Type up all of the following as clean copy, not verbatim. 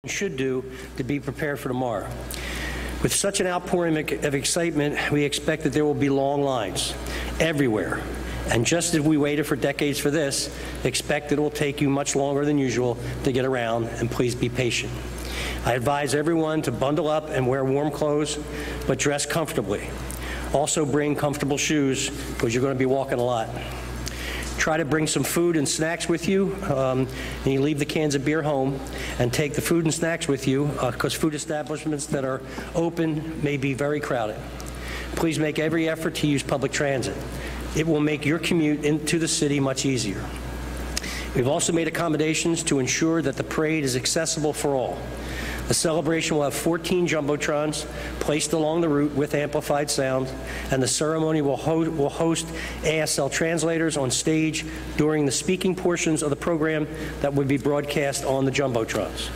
should do to be prepared for tomorrow. With such an outpouring of excitement, we expect that there will be long lines everywhere. And just as we waited for decades for this, expect it will take you much longer than usual to get around, and please be patient. I advise everyone to bundle up and wear warm clothes, but dress comfortably. Also bring comfortable shoes, because you're going to be walking a lot. Try to bring some food and snacks with you, and you leave the cans of beer home, and take the food and snacks with you, because food establishments that are open may be very crowded. Please make every effort to use public transit. It will make your commute into the city much easier. We've also made accommodations to ensure that the parade is accessible for all. The celebration will have 14 jumbotrons placed along the route with amplified sound, and the ceremony will host ASL translators on stage during the speaking portions of the program that would be broadcast on the jumbotrons.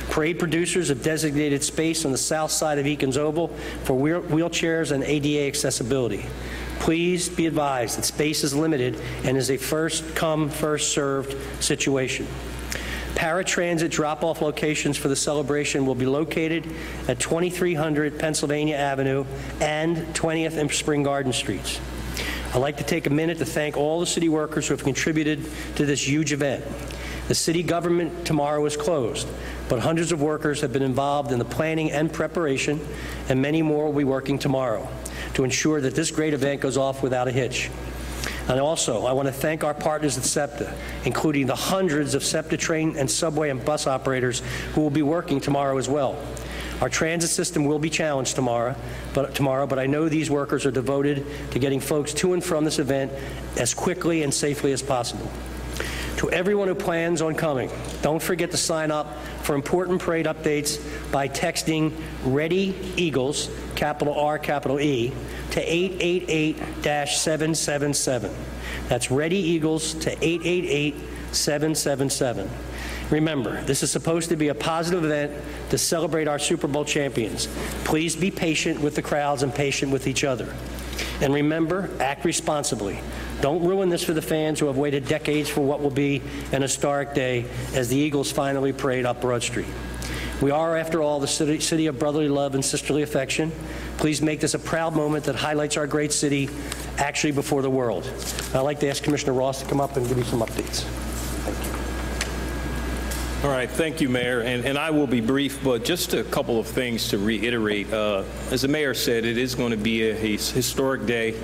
Parade producers have designated space on the south side of Eakins Oval for wheelchairs and ADA accessibility. Please be advised that space is limited and is a first-come, first-served situation. Paratransit drop-off locations for the celebration will be located at 2300 Pennsylvania Avenue and 20th and Spring Garden Streets. I'd like to take a minute to thank all the city workers who have contributed to this huge event. The city government tomorrow is closed, but hundreds of workers have been involved in the planning and preparation, and many more will be working tomorrow to ensure that this great event goes off without a hitch. And also, I want to thank our partners at SEPTA, including the hundreds of SEPTA train and subway and bus operators who will be working tomorrow as well. Our transit system will be challenged tomorrow, but I know these workers are devoted to getting folks to and from this event as quickly and safely as possible. To everyone who plans on coming, don't forget to sign up for important parade updates by texting Ready Eagles, capital R, capital E, to 888-777. That's Ready Eagles to 888-777. Remember, this is supposed to be a positive event to celebrate our Super Bowl champions. Please be patient with the crowds and patient with each other. And remember, act responsibly. Don't ruin this for the fans who have waited decades for what will be an historic day as the Eagles finally parade up Broad Street. We are, after all, the city of brotherly love and sisterly affection. Please make this a proud moment that highlights our great city actually before the world. I'd like to ask Commissioner Ross to come up and give you some updates. Thank you. All right, thank you, Mayor. And I will be brief, but just a couple of things to reiterate. As the Mayor said, it is going to be a historic day,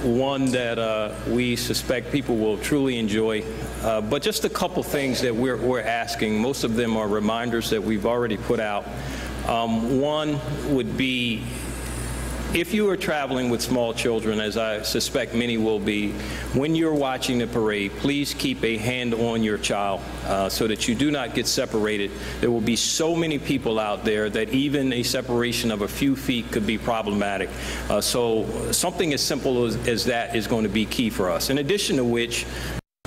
one that we suspect people will truly enjoy. But just a couple things that we're asking. Most of them are reminders that we've already put out. One would be, if you are traveling with small children, as I suspect many will be, when you're watching the parade, please keep a hand on your child so that you do not get separated. There will be so many people out there that even a separation of a few feet could be problematic. So something as simple as that is going to be key for us. In addition to which,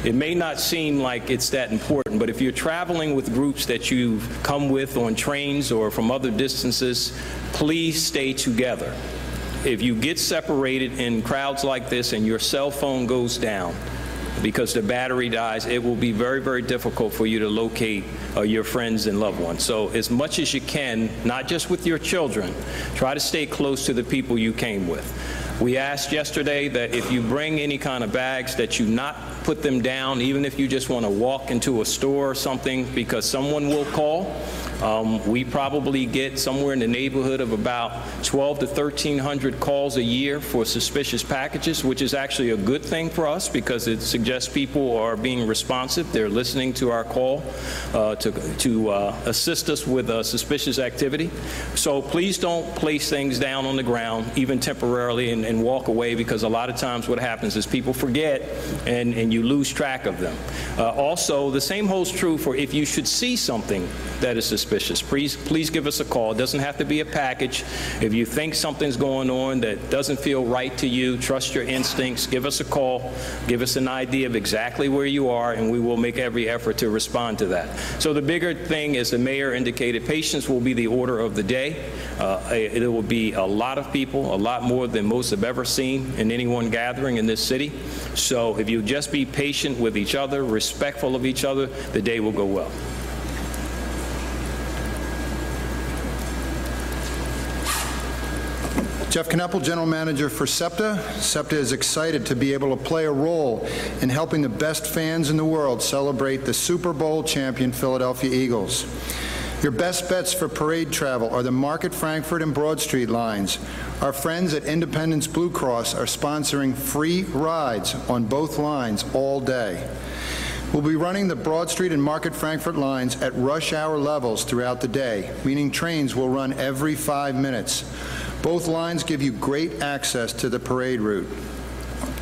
it may not seem like it's that important, but if you're traveling with groups that you've come with on trains or from other distances, please stay together. If you get separated in crowds like this and your cell phone goes down because the battery dies, it will be very, very difficult for you to locate your friends and loved ones. So as much as you can, not just with your children, try to stay close to the people you came with. We asked yesterday that if you bring any kind of bags that you not put them down, even if you just want to walk into a store or something, because someone will call. We probably get somewhere in the neighborhood of about 1,200 to 1,300 calls a year for suspicious packages, which is actually a good thing for us because it suggests people are being responsive. They're listening to our call to assist us with suspicious activity. So please don't place things down on the ground, even temporarily, and walk away, because a lot of times what happens is people forget and you lose track of them. Also, the same holds true for if you should see something that is suspicious. Please give us a call. It doesn't have to be a package. If you think something's going on that doesn't feel right to you, trust your instincts, give us a call, give us an idea of exactly where you are, and we will make every effort to respond to that. So the bigger thing, as the Mayor indicated, patience will be the order of the day. It will be a lot of people, a lot more than most have ever seen in any one gathering in this city. So if you just be patient with each other, respectful of each other, the day will go well. Jeff Kneppel, General Manager for SEPTA. SEPTA is excited to be able to play a role in helping the best fans in the world celebrate the Super Bowl champion Philadelphia Eagles. Your best bets for parade travel are the Market Frankford and Broad Street lines. Our friends at Independence Blue Cross are sponsoring free rides on both lines all day. We'll be running the Broad Street and Market Frankfurt lines at rush hour levels throughout the day, meaning trains will run every 5 minutes. Both lines give you great access to the parade route.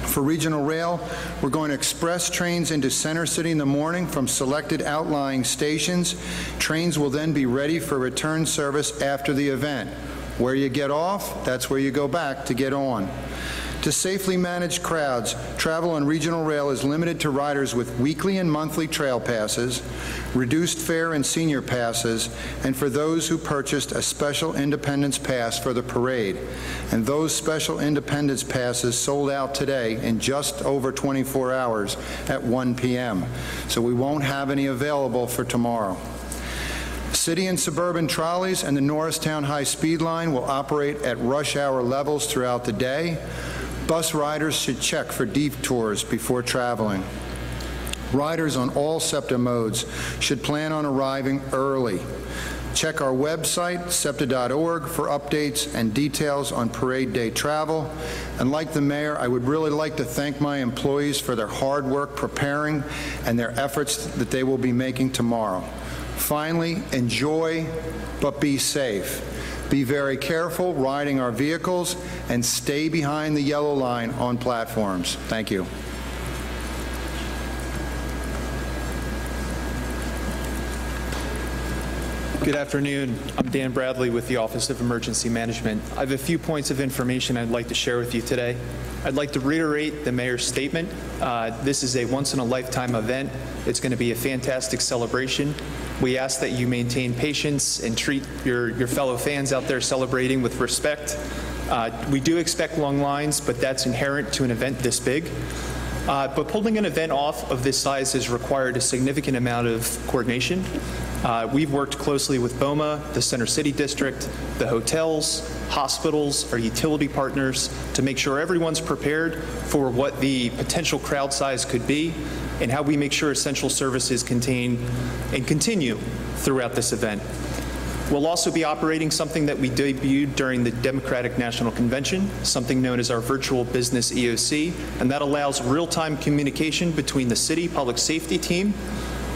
For regional rail, we're going to express trains into Center City in the morning from selected outlying stations. Trains will then be ready for return service after the event. Where you get off, that's where you go back to get on. To safely manage crowds, travel on regional rail is limited to riders with weekly and monthly trail passes, reduced fare and senior passes, and for those who purchased a special Independence Pass for the parade. And those special Independence Passes sold out today in just over 24 hours at 1 p.m. So we won't have any available for tomorrow. City and suburban trolleys and the Norristown High Speed Line will operate at rush hour levels throughout the day. Bus riders should check for detours before traveling. Riders on all SEPTA modes should plan on arriving early. Check our website, septa.org, for updates and details on parade day travel. And like the mayor, I would really like to thank my employees for their hard work preparing and their efforts that they will be making tomorrow. Finally, enjoy, but be safe. Be very careful riding our vehicles and stay behind the yellow line on platforms. Thank you. Good afternoon. I'm Dan Bradley with the Office of Emergency Management. I have a few points of information I'd like to share with you today. I'd like to reiterate the mayor's statement. This is a once-in-a-lifetime event. It's going to be a fantastic celebration. We ask that you maintain patience and treat your fellow fans out there celebrating with respect. We do expect long lines, but that's inherent to an event this big. But pulling an event off of this size has required a significant amount of coordination. We've worked closely with BOMA, the Center City District, the hotels, hospitals, our utility partners to make sure everyone's prepared for what the potential crowd size could be and how we make sure essential services contain and continue throughout this event. We'll also be operating something that we debuted during the Democratic National Convention, something known as our Virtual Business EOC, and that allows real-time communication between the city public safety team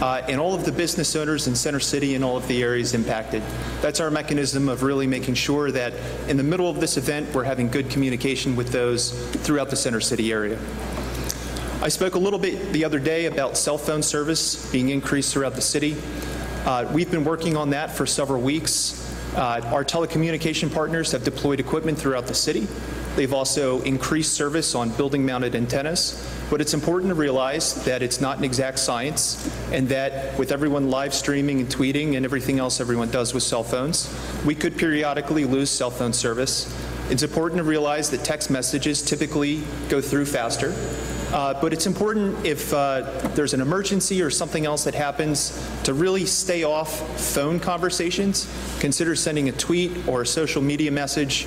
and all of the business owners in Center City and all of the areas impacted. That's our mechanism of really making sure that in the middle of this event, we're having good communication with those throughout the Center City area. I spoke a little bit the other day about cell phone service being increased throughout the city. We've been working on that for several weeks. Our telecommunication partners have deployed equipment throughout the city. They've also increased service on building-mounted antennas. But it's important to realize that it's not an exact science and that with everyone live streaming and tweeting and everything else everyone does with cell phones, we could periodically lose cell phone service. It's important to realize that text messages typically go through faster. But it's important if there's an emergency or something else that happens to really stay off phone conversations. Consider sending a tweet or a social media message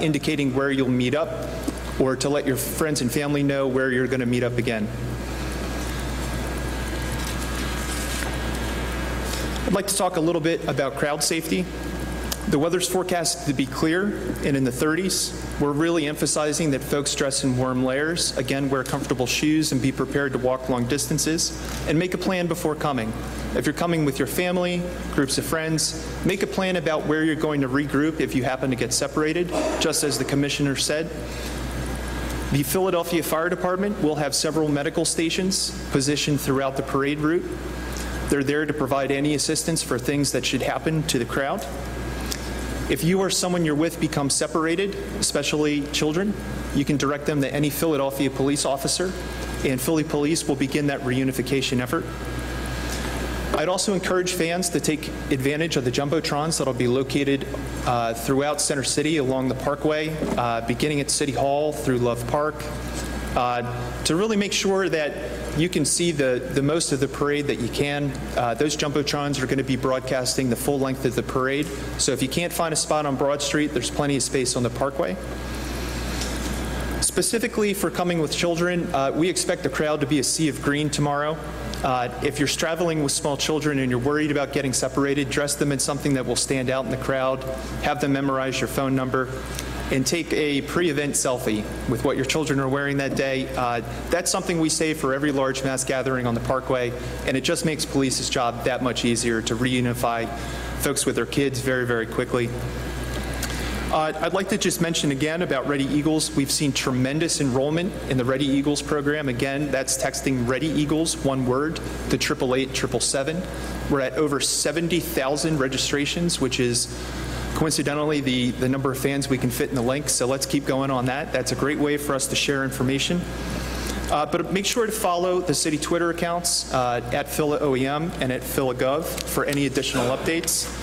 indicating where you'll meet up, or to let your friends and family know where you're going to meet up again. I'd like to talk a little bit about crowd safety. The weather's forecast to be clear and in the 30s. We're really emphasizing that folks dress in warm layers. Again, wear comfortable shoes and be prepared to walk long distances. And make a plan before coming. If you're coming with your family, groups of friends, make a plan about where you're going to regroup if you happen to get separated, just as the commissioner said. The Philadelphia Fire Department will have several medical stations positioned throughout the parade route. They're there to provide any assistance for things that should happen to the crowd. If you or someone you're with becomes separated, especially children, you can direct them to any Philadelphia police officer, and Philly Police will begin that reunification effort. I'd also encourage fans to take advantage of the Jumbotrons that will be located throughout Center City along the Parkway, beginning at City Hall through Love Park, To really make sure that you can see the most of the parade that you can, those Jumbotrons are going to be broadcasting the full length of the parade. So if you can't find a spot on Broad Street, there's plenty of space on the Parkway. Specifically for coming with children, we expect the crowd to be a sea of green tomorrow. If you're traveling with small children and you're worried about getting separated, dress them in something that will stand out in the crowd, have them memorize your phone number, and take a pre-event selfie with what your children are wearing that day. That's something we say for every large mass gathering on the Parkway, and it just makes police's job that much easier to reunify folks with their kids very, very quickly. I'd like to just mention again about Ready Eagles. We've seen tremendous enrollment in the Ready Eagles program. Again, that's texting Ready Eagles, one word, to 888-777. We're at over 70,000 registrations, which is coincidentally the number of fans we can fit in the link. So let's keep going on that. That's a great way for us to share information. But make sure to follow the city Twitter accounts at PhilaOEM and at PhilaGov for any additional updates.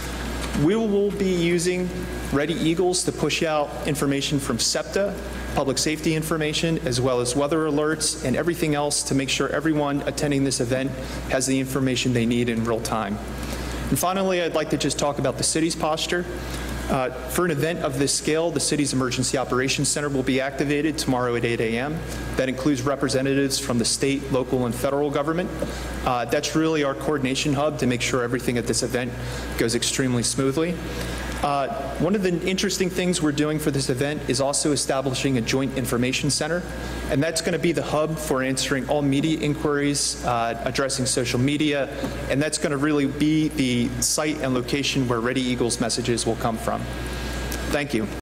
We will be using Ready Eagles to push out information from SEPTA, public safety information, as well as weather alerts and everything else to make sure everyone attending this event has the information they need in real time. And finally, I'd like to just talk about the city's posture. For an event of this scale, the city's Emergency Operations Center will be activated tomorrow at 8 a.m. That includes representatives from the state, local, and federal government. That's really our coordination hub to make sure everything at this event goes extremely smoothly. One of the interesting things we're doing for this event is also establishing a joint information center, and that's going to be the hub for answering all media inquiries, addressing social media, and that's going to really be the site and location where Ready Eagles messages will come from. Thank you.